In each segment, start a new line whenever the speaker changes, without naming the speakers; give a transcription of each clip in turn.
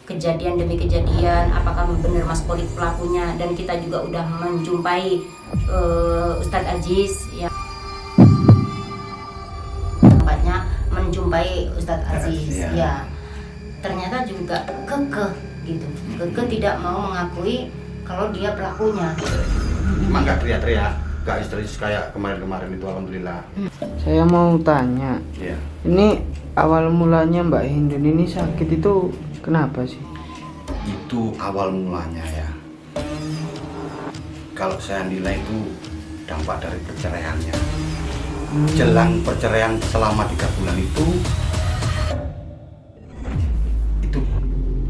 kejadian demi kejadian, apakah benar Mas Kolik pelakunya, dan kita juga udah menjumpai Ustadz Aziz ya, tempatnya menjumpai Ustadz Aziz ya, ternyata juga kekeh gitu, kekeh tidak mau mengakui kalau dia pelakunya.
Emang gak teriak-teriak, gak histeris kayak kemarin-kemarin itu, alhamdulillah.
Saya mau tanya, ini awal mulanya Mbak Hindun ini sakit itu kenapa sih?
Itu awal mulanya ya. Kalau saya nilai itu dampak dari perceraiannya. Jelang perceraian selama 3 bulan itu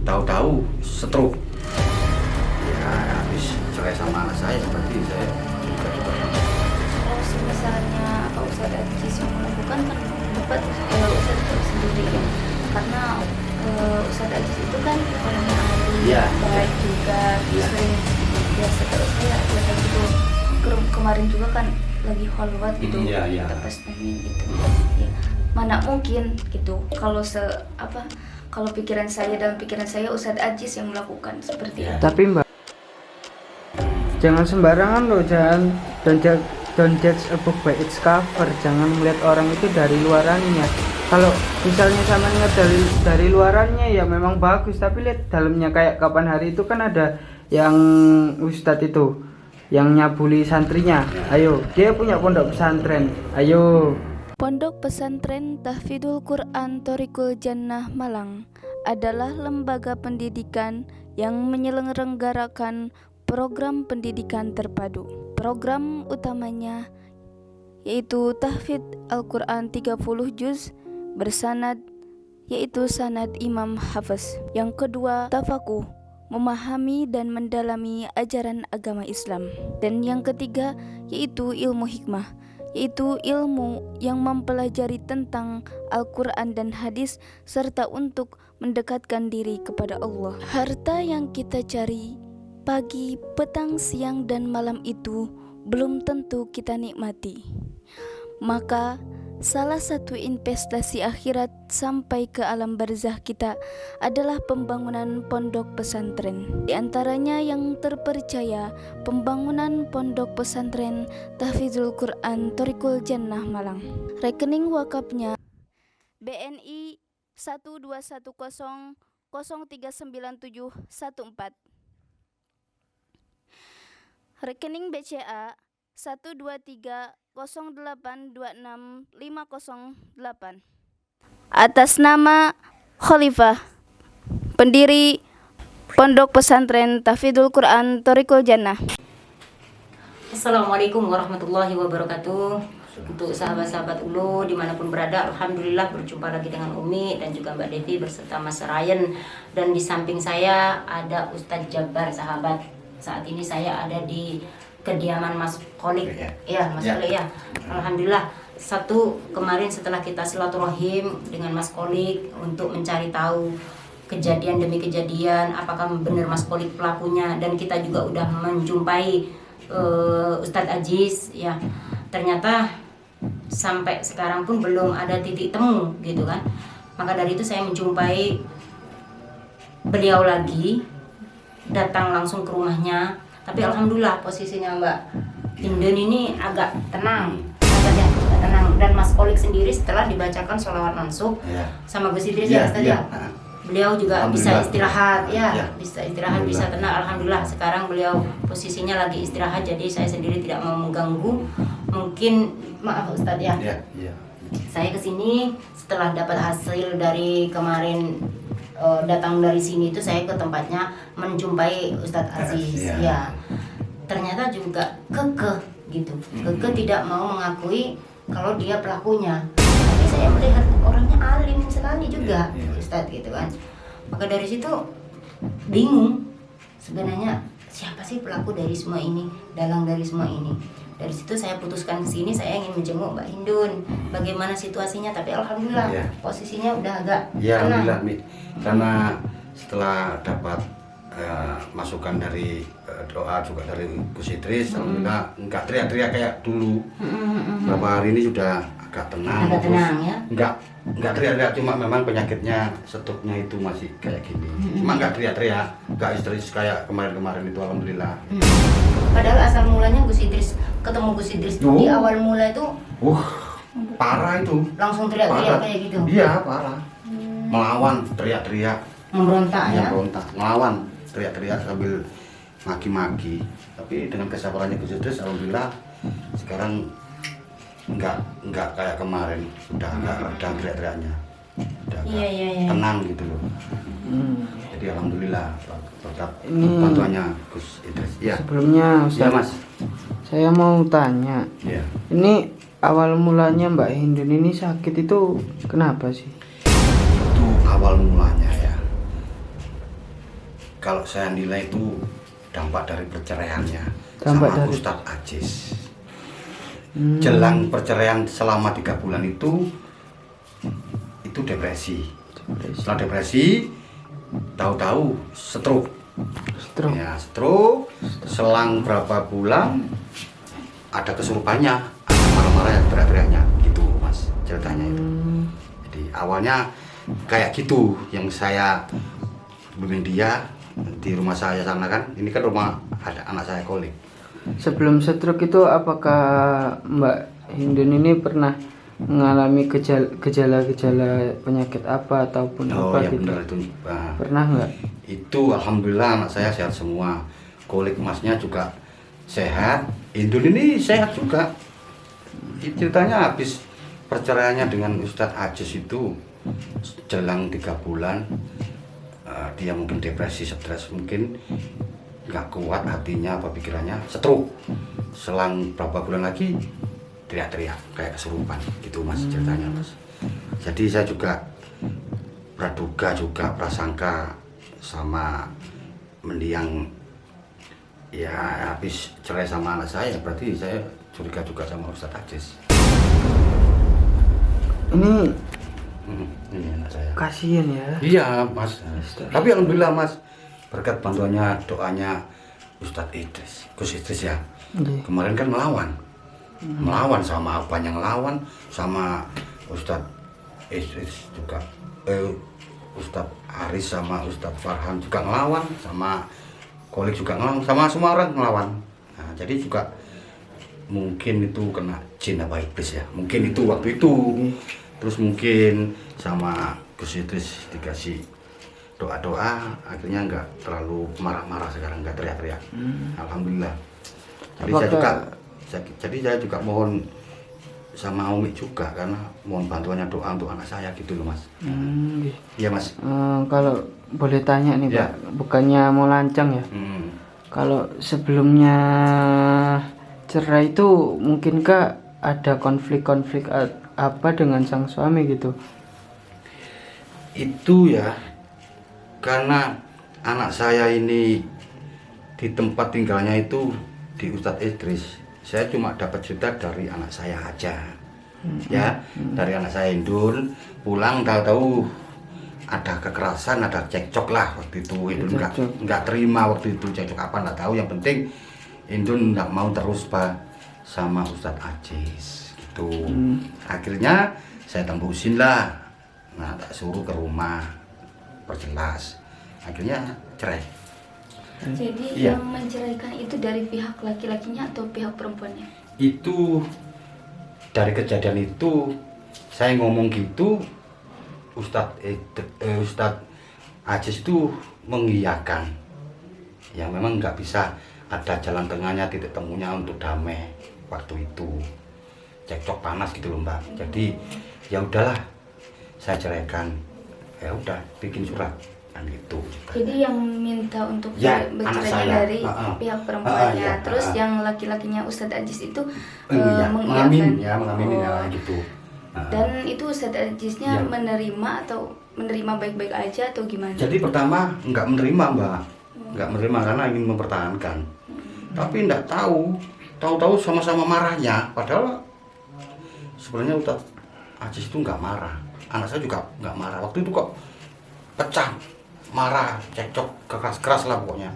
tahu-tahu stroke. Ya habis cerai sama anak saya, berarti saya juga.
Oh, misalnya Ustadz Aziz yang melakukan kan dapat Ustadz sendiri ya, karena Ustadz Aziz itu kan orang yang baik juga, sering biasa terus saya kayak gitu. Kemarin juga kan lagi holwat gitu, pas gitu ya. Mana mungkin gitu kalau kalau dalam pikiran saya Ustadz Aziz yang melakukan seperti itu.
Tapi Mbak, jangan sembarangan loh, don't judge a book by its cover. Jangan melihat orang itu dari luarannya. Kalau misalnya sama lihat dari luarannya ya memang bagus, tapi lihat dalamnya. Kayak kapan hari itu kan ada yang Ustadz itu yang nyabuli santrinya. Ayo, dia punya pondok pesantren. Ayo.
Pondok Pesantren Tahfidzul Quran Thoriqul Jannah Malang adalah lembaga pendidikan yang menyelenggarakan program pendidikan terpadu. Program utamanya yaitu tahfidz Al-Quran 30 juz bersanad, yaitu sanad Imam Hafiz. Yang kedua, tafakuh, memahami dan mendalami ajaran agama Islam. Dan yang ketiga yaitu ilmu hikmah, yaitu ilmu yang mempelajari tentang Al-Quran dan hadis serta untuk mendekatkan diri kepada Allah. Harta yang kita cari pagi, petang, siang, dan malam itu belum tentu kita nikmati. Maka salah satu investasi akhirat sampai ke alam barzah kita adalah pembangunan pondok pesantren. Di antaranya yang terpercaya pembangunan pondok pesantren Tahfidzul Quran Thoriqul Jannah Malang. Rekening wakafnya BNI 12100399714. Rekening BCA 12308265508. Atas nama Khalifah, pendiri Pondok Pesantren Tahfidzul Quran Thoriqul Jannah.
Assalamualaikum warahmatullahi wabarakatuh. Untuk sahabat-sahabat Ulu dimanapun berada, alhamdulillah berjumpa lagi dengan Umi dan juga Mbak Devi beserta Mas Ryan. Dan di samping saya ada Ustadz Jabbar, sahabat. Saat ini saya ada di kediaman Mas Kolik. Mas Kolik ya. Alhamdulillah, kemarin setelah kita silaturahim dengan Mas Kolik untuk mencari tahu kejadian demi kejadian, apakah benar Mas Kolik pelakunya, dan kita juga udah menjumpai Ustadz Aziz ya. Ternyata sampai sekarang pun belum ada titik temu gitu kan. Maka dari itu saya menjumpai beliau lagi, datang langsung ke rumahnya. Tapi alhamdulillah posisinya Mbak Hindun ini agak tenang, dan Mas Kolik sendiri setelah dibacakan sholawat mansuk sama Gus Idris beliau juga bisa istirahat bisa istirahat, bisa tenang. Alhamdulillah sekarang beliau posisinya lagi istirahat, jadi saya sendiri tidak mau mengganggu. Mungkin maaf Ustadz ya. Saya kesini setelah dapat hasil dari kemarin datang dari sini itu, saya ke tempatnya menjumpai Ustadz Aziz ya. Ternyata juga kekeh gitu, kekeh tidak mau mengakui kalau dia pelakunya. Tapi saya melihat orangnya alim sekali juga Ustadz gitu kan. Maka dari situ bingung sebenarnya siapa sih pelaku dari semua ini, dalang dari semua ini. Dari situ saya putuskan ke sini, saya ingin menjenguk Mbak Hindun. Bagaimana situasinya? Tapi alhamdulillah posisinya udah agak tenang.
Alhamdulillah Mi, karena setelah dapat masukan dari doa juga dari Gus Idris, alhamdulillah nggak teriak-teriak kayak dulu. Beberapa hari ini sudah agak agak tenang.
Agak
terus
tenang ya.
Nggak teriak-teriak, cuma memang penyakitnya stroke-nya itu masih kayak gini. Cuma nggak teriak-teriak, nggak histeris kayak kemarin-kemarin itu, alhamdulillah.
Padahal asal mulanya Gus Idris, ketemu Gus Idris di awal mula itu
Parah itu.
langsung teriak-teriak kayak gitu.
Iya, parah. Melawan, teriak-teriak.
Memberontak ya.
Memberontak, melawan, teriak-teriak sambil maki-maki. Tapi dengan kesabarannya Gus Idris, alhamdulillah sekarang nggak kayak kemarin, udah nggak ada teriak-teriaknya, udah
Iya.
tenang gitu loh. Jadi alhamdulillah berkat bantuannya Gus Idris. Ya.
Sebelumnya Ustaz,
Iya Mas.
saya mau tanya,
Ya.
ini awal mulanya Mbak Hindun ini sakit itu kenapa sih?
Itu awal mulanya ya. Kalau saya nilai itu dampak dari perceraiannya
Dampak
sama
dari-
Ustadz Ajis. Jelang perceraian selama 3 bulan itu depresi. Setelah depresi, tahu-tahu stroke.
Stroke.
Ya, stroke. Selang berapa bulan ada kesurupannya, ada marah-marah yang teriak-teriaknya, gitu Mas ceritanya itu. Jadi awalnya kayak gitu yang saya bimbing dia di rumah saya sana kan. Ini kan rumah ada anak saya kolik.
Sebelum stroke itu apakah Mbak Hindun ini pernah mengalami gejala-gejala penyakit apa ataupun
Oh
apa
ya
gitu?
benar itu. Nah,
Pernah nggak?
itu alhamdulillah anak saya sehat semua. Kolik masnya juga sehat. Indun ini sehat juga. Ceritanya habis perceraiannya dengan Ustadz Ajis itu jelang 3 bulan, dia mungkin depresi, stres, mungkin nggak kuat hatinya apa pikirannya, stroke. Selang berapa bulan lagi teriak-teriak kayak kesurupan gitu Mas ceritanya Mas. Jadi saya juga praduga juga prasangka sama mendiang ya habis cerai sama anak saya, berarti saya curiga juga sama Ustadz Ajis. Ini anak saya.
Kasian ya.
Iya Mas. Tapi alhamdulillah Mas, berkat bantuannya, doanya Ustadz Idris, Gus Idris ya.
Iya.
Kemarin kan melawan sama apanya, ngelawan sama Ustadz Idris juga, Ustadz Aris sama Ustadz Farhan juga ngelawan, sama Kolik juga ngelawan, sama semua orang ngelawan. Nah, jadi juga mungkin itu kena jin apa iblis ya, mungkin itu waktu itu. Terus mungkin sama Gus Idris dikasih doa-doa, akhirnya nggak terlalu marah-marah sekarang, nggak teriak-teriak. Alhamdulillah. Jadi saya juga mohon sama Umi juga, karena mohon bantuannya doa untuk anak saya gitu loh Mas. Iya Mas.
Kalau boleh tanya nih
Ya.
Pak, bukannya mau lancang ya?
Hmm.
Kalau sebelumnya cerai itu mungkinkah ada konflik-konflik apa dengan sang suami gitu?
Itu ya, karena anak saya ini di tempat tinggalnya itu di Ustadz Idris, saya cuma dapat cerita dari anak saya aja. Ya, dari anak saya Indun, pulang tahu-tahu ada kekerasan, ada cekcok lah waktu itu. Indun nggak terima waktu itu, cekcok apa nggak tahu, yang penting Indun nggak mau terus sama Ustadz Ajis gitu. Akhirnya saya tembusin lah, nah tak suruh ke rumah perjelas, akhirnya cerai.
Jadi
Iya.
yang menceraikan itu dari pihak laki-lakinya atau pihak perempuannya?
Itu dari kejadian itu saya ngomong gitu, Ustadz Ajis itu mengiyakan ya, memang nggak bisa ada jalan tengahnya, titik temunya untuk damai waktu itu, cekcok panas gitu loh Mbak. Jadi ya udahlah, saya ceraikan, ya udah bikin surat kan gitu.
Jadi yang minta untuk
Ya, anak
bercerainya
saya.
dari pihak perempuannya,
Ya,
terus yang laki-lakinya Ustadz Ajis itu
Iya,
mengiyakan.
mengamini
Oh.
ya gitu.
Dan itu Ustadz Ajisnya
Iya.
menerima atau menerima baik-baik aja atau gimana?
Jadi pertama nggak menerima Mbak, nggak menerima karena ingin mempertahankan. Tapi nggak tahu sama-sama marahnya. Padahal sebenarnya Ustadz Ajis itu nggak marah. Anak saya juga nggak marah. Waktu itu kok pecah, marah, cekcok, keras-keras lah pokoknya.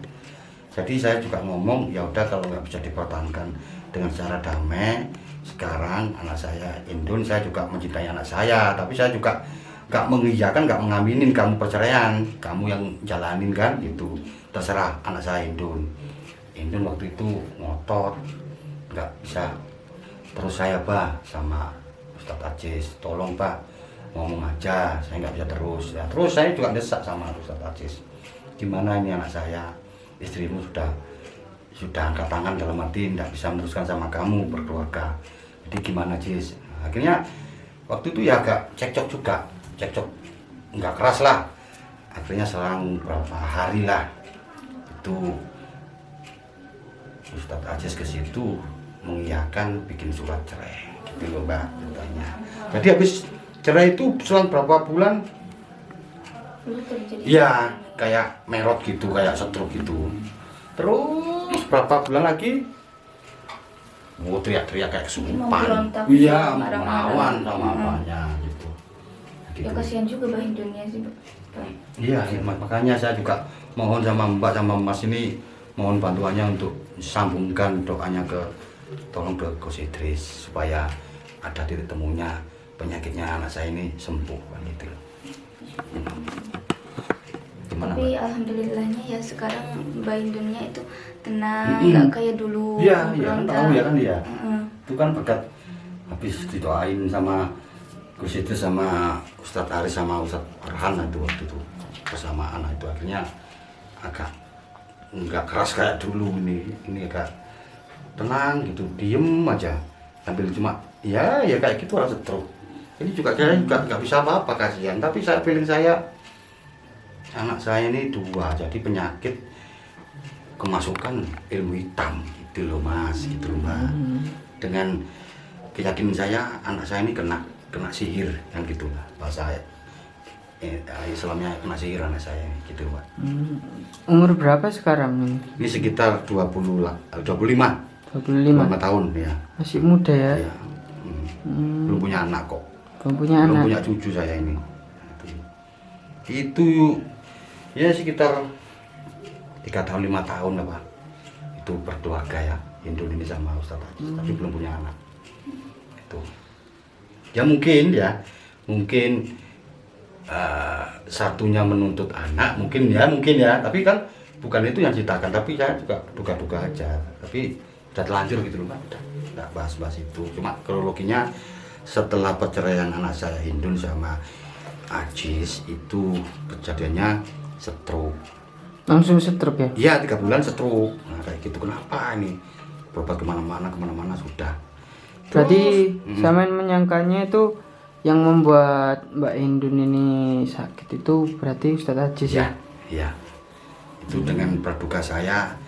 Jadi saya juga ngomong, ya udah kalau nggak bisa dipertahankan dengan cara damai, Sekarang anak saya Indun, saya juga mencintai anak saya, tapi saya juga nggak mengiyakan, nggak mengaminin kamu perceraian, kamu yang jalanin kan gitu. Terserah anak saya Indun. Indun waktu itu ngotot, nggak bisa. Terus saya sama Ustadz Ajis, tolong Pak, ngomong aja, saya nggak bisa terus. Ya, terus saya juga desak sama Ustadz Ajis, gimana ini anak saya, istrimu sudah angkat tangan dalam arti tidak bisa meneruskan sama kamu berkeluarga. Jadi gimana Jis? Akhirnya waktu itu ya agak cekcok juga, cekcok nggak keras lah. Akhirnya selang berapa hari lah itu Ustadz Ajis ke situ mengiyakan bikin surat cerai gitu loh Mbak ceritanya. Jadi habis cerai itu selang berapa bulan? Iya, kayak merot gitu, kayak stroke gitu. Terus berapa bulan lagi? Oh, teriak-teriak kayak kesurupan. Iya, melawan sama apanya gitu.
Ya kasihan juga Mbak Indonesia sih Pak.
Iya, ya, makanya saya juga mohon sama Mbak sama Mas ini, mohon bantuannya untuk sambungkan doanya tolong ke Gus Idris supaya ada titik temunya penyakitnya anak saya ini sembuh kan gitu. Gimana,
Tapi
Mbak?
alhamdulillahnya ya sekarang Mbak Indonesia itu tenang, nggak kayak dulu.
Iya, iya kan
berontak.
tahu ya kan dia.
Heeh.
Itu kan berkat habis didoain sama Gus itu sama Ustadz Aris sama Ustadz Farhan itu waktu itu bersamaan itu akhirnya agak nggak keras kayak dulu ini agak tenang gitu, diem aja sambil cuma ya kayak gitu orang stroke. Ini juga saya juga nggak bisa apa-apa kasihan, tapi saya feeling saya anak saya ini 2 jadi penyakit kemasukan ilmu hitam gitu loh Mas, gitu loh Mbak. Dengan keyakinan saya anak saya ini kena sihir yang gitu lah bahasa Islamnya, kena sihir anak saya gitu Mbak.
Umur berapa sekarang ini?
Ini sekitar 25
25.
tahun ya.
Masih muda ya?
Ya. Belum punya anak kok.
Belum punya
Belum
anak.
punya cucu saya ini. Itu ya sekitar 3 tahun 5 tahun lah Pak. Itu berkeluarga ya, Indonesia sama Ustadz Ajis, tapi belum punya anak. Itu. Ya mungkin satunya menuntut anak, mungkin ya, tapi kan bukan itu yang ceritakan, tapi saya juga duga-duga aja. Tapi udah telanjur gitu loh Pak, udah nggak bahas-bahas itu. Cuma kronologinya setelah perceraian anak saya Indun sama Ajis itu kejadiannya stroke.
Langsung stroke ya?
Iya 3 bulan stroke. Nah kayak gitu, kenapa ini berobat kemana-mana sudah.
Berarti
Terus,
Samen menyangkanya itu yang membuat Mbak Indun ini sakit itu berarti Ustadz Ajis ya?
Iya. Itu dengan praduga saya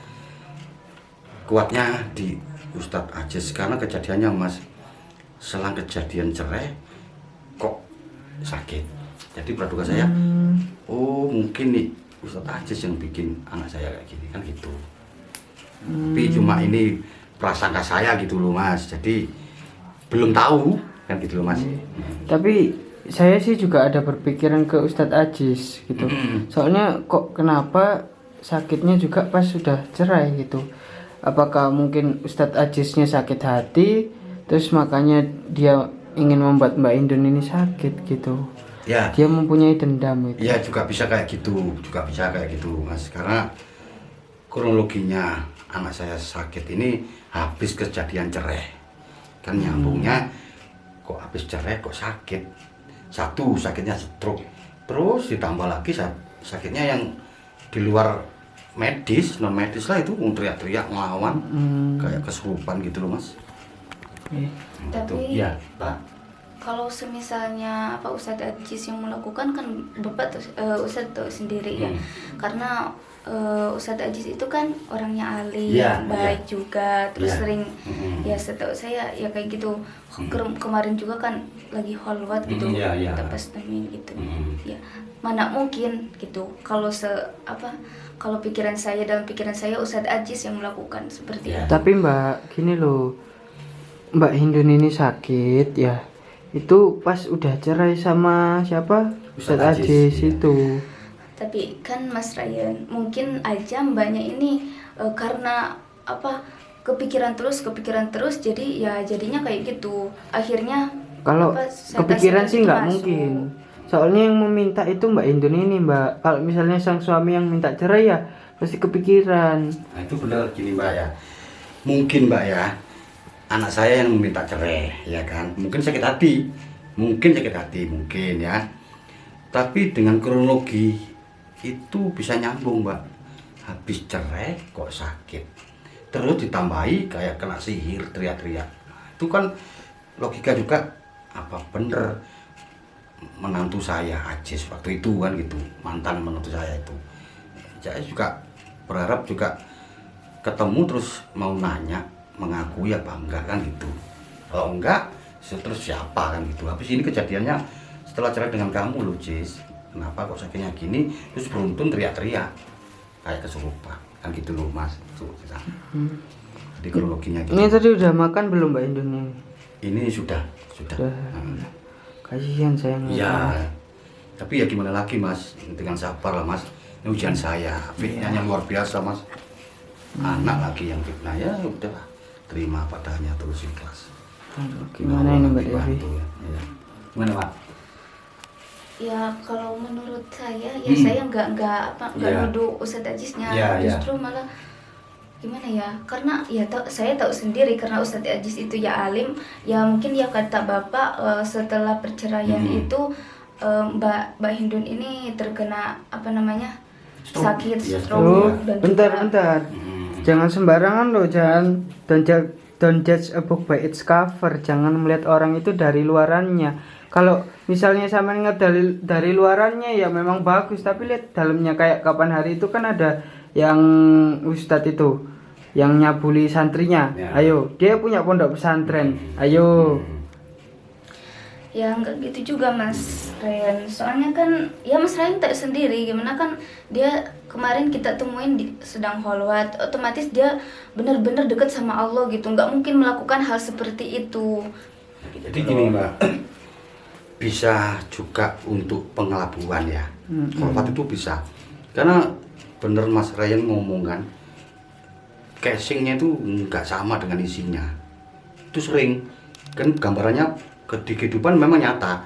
kuatnya di Ustadz Ajis karena kejadiannya Mas selang kejadian cerai kok sakit. Jadi praduga saya, oh mungkin nih Ustadz Ajis yang bikin anak saya kayak gini kan gitu. Tapi cuma ini prasangka saya gitu loh Mas. Jadi belum tahu kan gitu loh Mas.
Tapi saya sih juga ada berpikiran ke Ustadz Ajis gitu. Soalnya kok kenapa sakitnya juga pas sudah cerai gitu. Apakah mungkin Ustadz Ajisnya sakit hati, terus makanya dia ingin membuat Mbak Indun ini sakit gitu.
Ya.
Dia mempunyai dendam itu.
Ya juga bisa kayak gitu, Mas. Karena kronologinya anak saya sakit ini habis kejadian cerai. Kan nyambungnya kok habis cerai kok sakit. Satu sakitnya stroke. Terus ditambah lagi sakitnya yang di luar medis, non medis lah itu teriak-teriak ngelawan kayak kesurupan gitu loh Mas.
Tapi
ya Pak.
kalau semisalnya apa Ustadz Ajis yang melakukan kan Bapak Ustadz tahu sendiri ya. Karena Ustadz Ajis itu kan orangnya alim, baik juga, terus sering ya setahu saya ya kayak gitu. Kemarin juga kan lagi holwat gitu, tapas tamin gitu. Ya, mana mungkin gitu kalau kalau dalam pikiran saya Ustadz Ajis yang melakukan seperti itu.
Tapi Mbak, gini loh. Mbak Indun ini sakit ya. Itu pas udah cerai sama siapa? Ustadz Ajis itu.
Tapi kan Mas Ryan, mungkin aja mbaknya ini karena kepikiran terus, jadi ya jadinya kayak gitu. Akhirnya
Kalau
saya
kepikiran
kasih
sih
itu
nggak
masuk.
mungkin. Soalnya yang meminta itu Mbak Indun ini Mbak. Kalau misalnya sang suami yang minta cerai ya pasti kepikiran.
Nah itu benar gini Mbak ya. Mungkin Mbak ya, anak saya yang meminta cerai, ya kan? Mungkin sakit hati, mungkin ya. Tapi dengan kronologi itu bisa nyambung Mbak. Habis cerai kok sakit, terus ditambahi kayak kena sihir, teriak-teriak. Itu kan logika juga, apa bener menantu saya Ajis waktu itu kan gitu, mantan menantu saya itu. Saya juga berharap juga ketemu terus mau nanya, mengakui apa enggak kan gitu. Kalau enggak, terus siapa kan gitu. Habis ini kejadiannya setelah cerai dengan kamu loh Jis. Kenapa kok sakitnya gini? Terus beruntun teriak-teriak kayak kesurupan kan gitu loh Mas. Jadi kronologinya gitu.
Ini tadi udah makan belum Mbak Indun ini?
Ini sudah.
Kasihan sayang.
Iya. Tapi ya gimana lagi Mas? Dengan sabar lah Mas. Ini ujian saya. Fitnahnya luar biasa Mas. Anak lagi yang fitnah ya udahlah. Terima padanya terus ikhlas.
Aduh, gimana ini Mbak Devi?
Dibantu, ya. Gimana Pak?
Ya kalau menurut saya ya saya nggak
Iya.
nuduh Ustadz Ajisnya,
Iya, iya.
justru malah gimana ya, karena ya saya tahu sendiri karena Ustadz Ajis itu ya alim, ya mungkin ya kata bapak setelah perceraian itu Mbak Hindun ini terkena apa namanya
Stroke.
sakit
Iya,
stroke
Oh,
dan
bentar.
Hmm.
Jangan sembarangan loh, jangan don't judge a book by its cover. Jangan melihat orang itu dari luarannya. Kalau misalnya sama ingat dari luarannya ya memang bagus, tapi lihat dalamnya kayak kapan hari itu kan ada yang ustadz itu yang nyabuli santrinya.
Ya.
Ayo, dia punya pondok pesantren. Ayo.
ya nggak gitu juga Mas Ryan, soalnya kan ya Mas Ryan tak sendiri gimana kan dia kemarin kita temuin sedang kholwat, otomatis dia benar-benar dekat sama Allah gitu, nggak mungkin melakukan hal seperti itu.
Jadi gini Mbak, bisa juga untuk pengelabuan ya. Kholwat itu bisa. Karena bener Mas Ryan ngomong kan, casingnya itu nggak sama dengan isinya. Itu sering kan gambarannya di kehidupan memang nyata.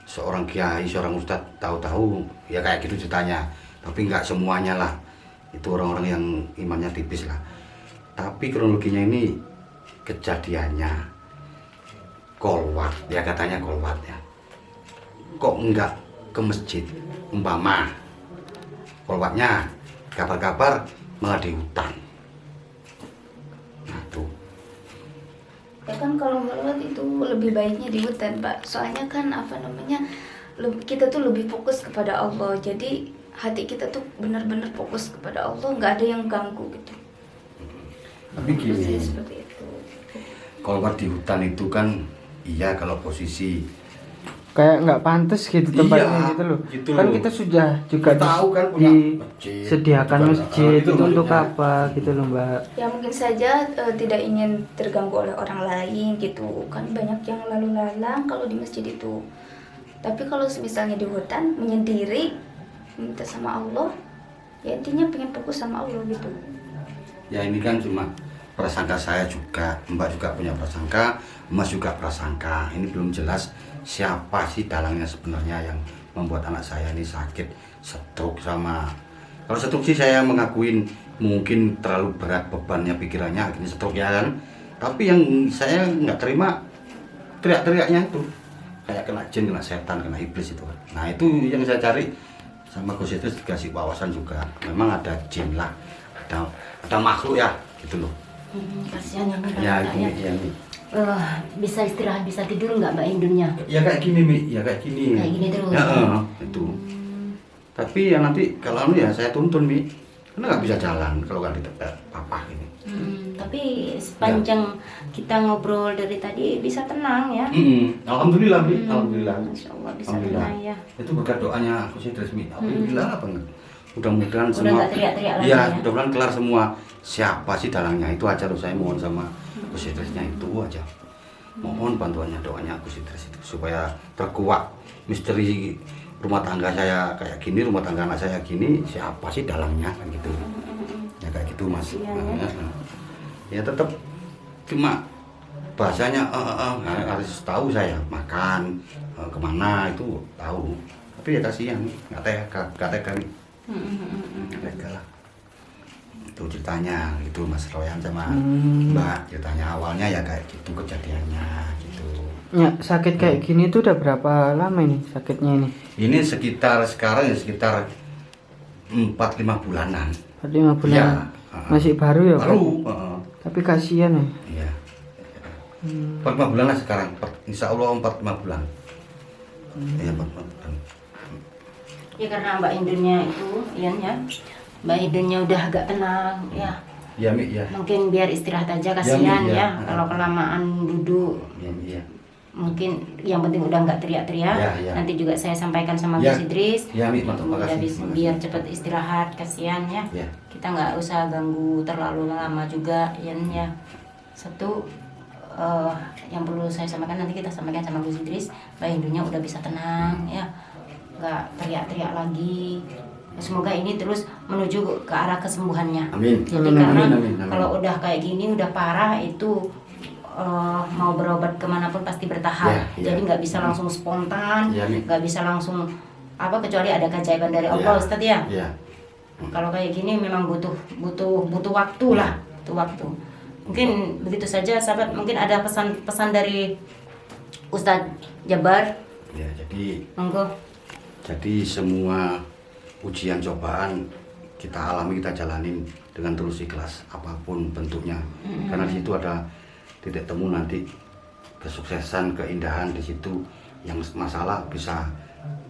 Seorang kiai, seorang ustadz tahu-tahu ya kayak gitu ceritanya. Tapi nggak semuanya lah. Itu orang-orang yang imannya tipis lah. Tapi kronologinya ini kejadiannya kholwat, ya katanya kholwat ya. Kok enggak ke masjid, umpama kholwatnya kabar-kabar malah di hutan. Nah tuh.
Ya kan kalau kholwat itu lebih baiknya di hutan Pak, soalnya kan apa namanya kita tuh lebih fokus kepada Allah, jadi hati kita tuh benar-benar fokus kepada Allah, nggak ada yang ganggu gitu.
Tapi gini,
Saya seperti itu.
kholwat di hutan itu kan iya kalau posisi
Kayak nggak pantas gitu tempatnya
Iya,
gitu loh.
gitu
Kan
loh.
kita sudah juga
tahu kan punya masjid,
disediakan
gitu kan.
masjid
Itu
itu untuk
maksudnya.
apa gitu loh Mbak.
Ya mungkin saja tidak ingin terganggu oleh orang lain gitu kan, banyak yang lalu lalang kalau di masjid itu. Tapi kalau misalnya di hutan menyendiri minta sama Allah, ya intinya pengen fokus sama Allah gitu.
Ya ini kan cuma prasangka saya juga, Mbak juga punya prasangka, Mas juga prasangka. Ini belum jelas siapa sih dalangnya sebenarnya yang membuat anak saya ini sakit stroke sama. Kalau stroke sih saya mengakuin mungkin terlalu berat bebannya pikirannya akhirnya stroke ya kan. Tapi yang saya nggak terima teriak-teriaknya itu kayak kena jin, kena setan, kena iblis itu kan. Nah itu yang saya cari sama Gus Idris dikasih wawasan juga. Memang ada jin lah, ada makhluk ya gitu loh.
Kasihan yang
Ya
berat
ini ya.
bisa istirahat, bisa tidur nggak Mbak Indunnya?
Ya kayak gini Mi, ya kayak gini.
Kayak gini terus?
Ya, itu. Tapi ya nanti kalau anu ya saya tuntun Mi, karena nggak bisa jalan kalau nggak ditepet papa ini.
Tapi sepanjang kita ngobrol dari tadi bisa tenang ya.
Alhamdulillah Mi, alhamdulillah.
Masya Allah bisa
Alhamdulillah.
tenang ya.
Itu berkat doanya Gus Idris Mi. Alhamdulillah banget. Mudah-mudahan
Udah
semua.
nggak teriak-teriak lagi
Iya,
ya?
mudah-mudahan kelar semua. Siapa sih dalangnya itu aja loh, saya mohon sama Gus Idrisnya itu aja. Mohon bantuannya, doanya Gus Idris itu supaya terkuak misteri rumah tangga saya kayak gini, rumah tangga anak saya gini, siapa sih dalangnya kan gitu. Ya kayak gitu Mas.
Iya, ya.
ya tetap cuma bahasanya harus tahu saya makan kemana itu tahu, tapi ya kasihan nggak tega nih. Nggak tega lah itu ceritanya itu Mas Royan sama Mbak, ceritanya awalnya ya kayak gitu kejadiannya gitu.
Ya, sakit kayak gini tuh udah berapa lama ini sakitnya ini?
Ini sekarang ya sekitar 4-5 bulanan.
4-5 bulan.
Ya,
Masih baru ya, Pak?
baru.
Tapi kasihan ya.
Iya. 4-5 bulan lah sekarang. Insya Allah 4-5 bulan. Iya 4-5 bulan.
Ya karena Mbak Indunnya itu, Ian ya, Mbak Indunnya udah agak tenang ya.
Iya Mi, ya.
Mungkin biar istirahat aja, kasihan
Mi,
ya. Kalau kelamaan duduk,
Iya Mi, ya.
mungkin yang penting udah nggak teriak-teriak.
Ya.
Nanti juga saya sampaikan sama
Ya.
Gus Idris.
Ya Mi, mantap, makasih.
Biar cepat istirahat, kasihan ya.
Ya.
Kita nggak usah ganggu terlalu lama juga, Ian ya. Satu yang perlu saya sampaikan, nanti kita sampaikan sama Gus Idris, Mbak Indunnya udah bisa tenang ya, nggak teriak-teriak lagi. Semoga ini terus menuju ke arah kesembuhannya.
Amin.
Jadi
Amin,
karena
amin.
kalau udah kayak gini, udah parah itu mau berobat kemanapun pasti bertahap.
Ya.
Jadi nggak bisa langsung spontan,
Ya, Mi.
nggak bisa langsung kecuali ada keajaiban dari
Ya.
Allah, Ustadz ya.
Iya.
Kalau kayak gini memang butuh waktu lah, butuh waktu. Mungkin begitu saja, sahabat. Mungkin ada pesan-pesan dari Ustadz Jabar.
Ya,
Monggo.
jadi semua ujian cobaan kita alami, kita jalanin dengan terus ikhlas apapun bentuknya. Karena di situ ada titik temu nanti kesuksesan, keindahan di situ, yang masalah bisa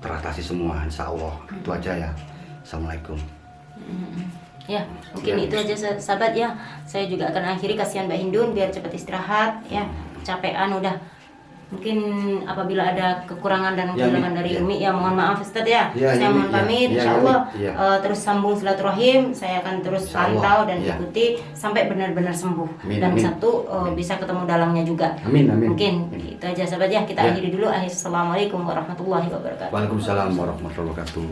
teratasi semua insya Allah. Itu aja ya. Assalamualaikum.
Ya, mungkin itu aja sahabat ya. Saya juga akan akhiri, kasihan Mbak Hindun biar cepat istirahat ya. Capean udah. Mungkin apabila ada kekurangan dan
Ya, Mi.
kekurangan dari
Ya.
Umi ya mohon maaf Ustadz ya.
Ya,
Saya
ya, Mi.
mohon pamit,
Ya,
insya
ya,
Allah
Mi. Ya.
terus sambung silaturahim. Saya akan terus
Insya Allah.
pantau dan
Ya.
ikuti sampai benar-benar sembuh.
Amin,
Dan
amin.
satu bisa ketemu dalangnya juga.
Amin, amin.
Mungkin itu aja sahabat ya. Kita
Ya.
akhiri dulu. Assalamualaikum warahmatullahi wabarakatuh.
Waalaikumsalam warahmatullahi wabarakatuh.